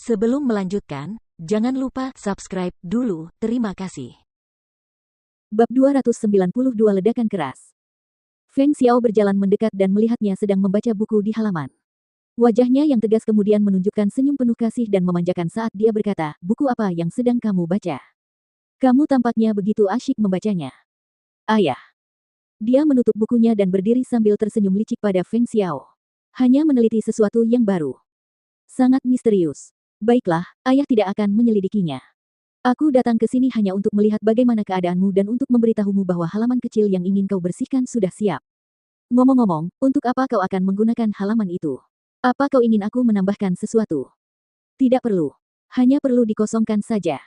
Sebelum melanjutkan, jangan lupa subscribe dulu, terima kasih. Bab 292 Ledakan Keras. Feng Xiao berjalan mendekat dan melihatnya sedang membaca buku di halaman. Wajahnya yang tegas kemudian menunjukkan senyum penuh kasih dan memanjakan saat dia berkata, "Buku apa yang sedang kamu baca? Kamu tampaknya begitu asyik membacanya." "Ayah." Dia menutup bukunya dan berdiri sambil tersenyum licik pada Feng Xiao. "Hanya meneliti sesuatu yang baru. Sangat misterius. Baiklah, ayah tidak akan menyelidikinya. Aku datang ke sini hanya untuk melihat bagaimana keadaanmu dan untuk memberitahumu bahwa halaman kecil yang ingin kau bersihkan sudah siap. Ngomong-ngomong, untuk apa kau akan menggunakan halaman itu? Apa kau ingin aku menambahkan sesuatu?" "Tidak perlu. Hanya perlu dikosongkan saja."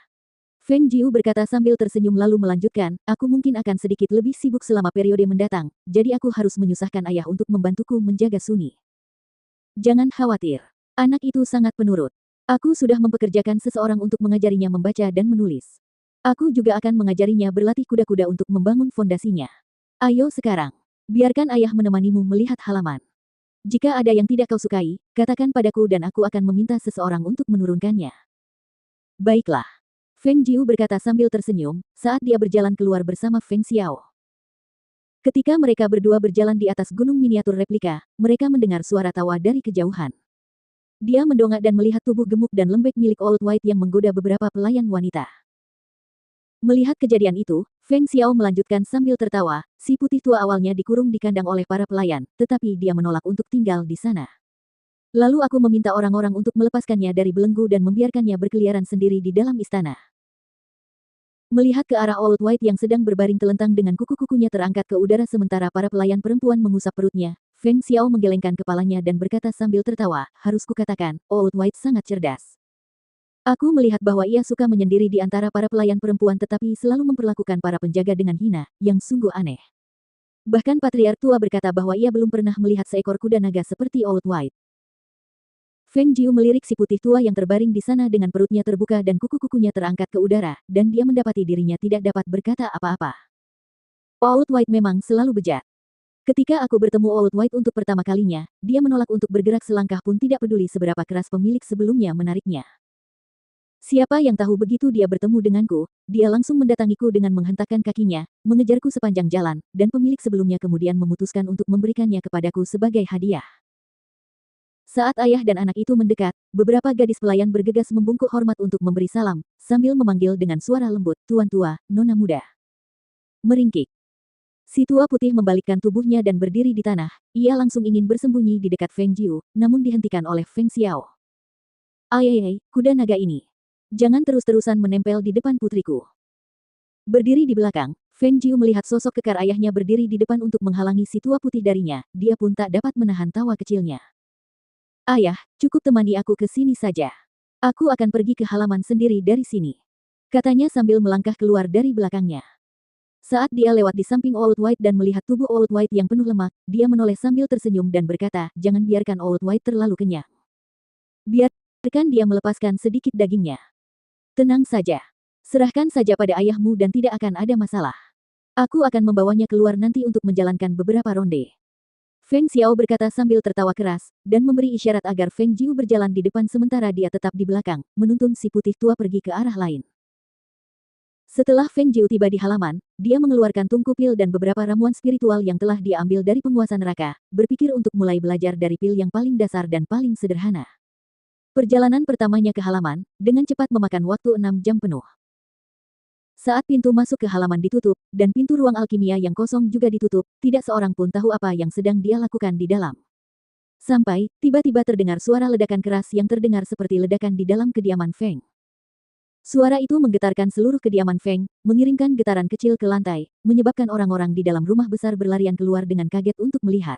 Feng Jiu berkata sambil tersenyum lalu melanjutkan, "Aku mungkin akan sedikit lebih sibuk selama periode mendatang, jadi aku harus menyusahkan ayah untuk membantuku menjaga Suni. Jangan khawatir. Anak itu sangat penurut. Aku sudah mempekerjakan seseorang untuk mengajarinya membaca dan menulis. Aku juga akan mengajarinya berlatih kuda-kuda untuk membangun fondasinya. Ayo sekarang, biarkan ayah menemanimu melihat halaman. Jika ada yang tidak kau sukai, katakan padaku dan aku akan meminta seseorang untuk menurunkannya." "Baiklah." Feng Jiu berkata sambil tersenyum, saat dia berjalan keluar bersama Feng Xiao. Ketika mereka berdua berjalan di atas gunung miniatur replika, mereka mendengar suara tawa dari kejauhan. Dia mendongak dan melihat tubuh gemuk dan lembek milik Old White yang menggoda beberapa pelayan wanita. Melihat kejadian itu, Feng Xiao melanjutkan sambil tertawa, si putih tua awalnya dikurung di kandang oleh para pelayan, tetapi dia menolak untuk tinggal di sana. Lalu aku meminta orang-orang untuk melepaskannya dari belenggu dan membiarkannya berkeliaran sendiri di dalam istana. Melihat ke arah Old White yang sedang berbaring telentang dengan kuku-kukunya terangkat ke udara sementara para pelayan perempuan mengusap perutnya, Feng Xiao menggelengkan kepalanya dan berkata sambil tertawa, "Harus kukatakan, Old White sangat cerdas. Aku melihat bahwa ia suka menyendiri di antara para pelayan perempuan tetapi selalu memperlakukan para penjaga dengan hina, yang sungguh aneh. Bahkan patriark tua berkata bahwa ia belum pernah melihat seekor kuda naga seperti Old White." Feng Jiu melirik si putih tua yang terbaring di sana dengan perutnya terbuka dan kuku-kukunya terangkat ke udara, dan dia mendapati dirinya tidak dapat berkata apa-apa. Old White memang selalu bejat. Ketika aku bertemu Old White untuk pertama kalinya, dia menolak untuk bergerak selangkah pun tidak peduli seberapa keras pemilik sebelumnya menariknya. Siapa yang tahu begitu dia bertemu denganku, dia langsung mendatangiku dengan menghentakkan kakinya, mengejarku sepanjang jalan, dan pemilik sebelumnya kemudian memutuskan untuk memberikannya kepadaku sebagai hadiah. Saat ayah dan anak itu mendekat, beberapa gadis pelayan bergegas membungkuk hormat untuk memberi salam, sambil memanggil dengan suara lembut, "Tuan tua, nona muda." Meringkik. Si tua putih membalikkan tubuhnya dan berdiri di tanah, ia langsung ingin bersembunyi di dekat Feng Jiu, namun dihentikan oleh Feng Xiao. "Ayai, kuda naga ini. Jangan terus-terusan menempel di depan putriku." Berdiri di belakang, Feng Jiu melihat sosok kekar ayahnya berdiri di depan untuk menghalangi si tua putih darinya, dia pun tak dapat menahan tawa kecilnya. "Ayah, cukup temani aku ke sini saja. Aku akan pergi ke halaman sendiri dari sini," katanya sambil melangkah keluar dari belakangnya. Saat dia lewat di samping Old White dan melihat tubuh Old White yang penuh lemak, dia menoleh sambil tersenyum dan berkata, "Jangan biarkan Old White terlalu kenyang. Biarkan dia melepaskan sedikit dagingnya. Tenang saja. Serahkan saja pada ayahmu dan tidak akan ada masalah. Aku akan membawanya keluar nanti untuk menjalankan beberapa ronde." Feng Xiao berkata sambil tertawa keras, dan memberi isyarat agar Feng Jiu berjalan di depan sementara dia tetap di belakang, menuntun si putih tua pergi ke arah lain. Setelah Feng Jiu tiba di halaman, dia mengeluarkan tungku pil dan beberapa ramuan spiritual yang telah dia ambil dari penguasa neraka, berpikir untuk mulai belajar dari pil yang paling dasar dan paling sederhana. Perjalanan pertamanya ke halaman, dengan cepat memakan waktu 6 jam penuh. Saat pintu masuk ke halaman ditutup, dan pintu ruang alkimia yang kosong juga ditutup, tidak seorang pun tahu apa yang sedang dia lakukan di dalam. Sampai, tiba-tiba terdengar suara ledakan keras yang terdengar seperti ledakan di dalam kediaman Feng. Suara itu menggetarkan seluruh kediaman Feng, mengirimkan getaran kecil ke lantai, menyebabkan orang-orang di dalam rumah besar berlarian keluar dengan kaget untuk melihat.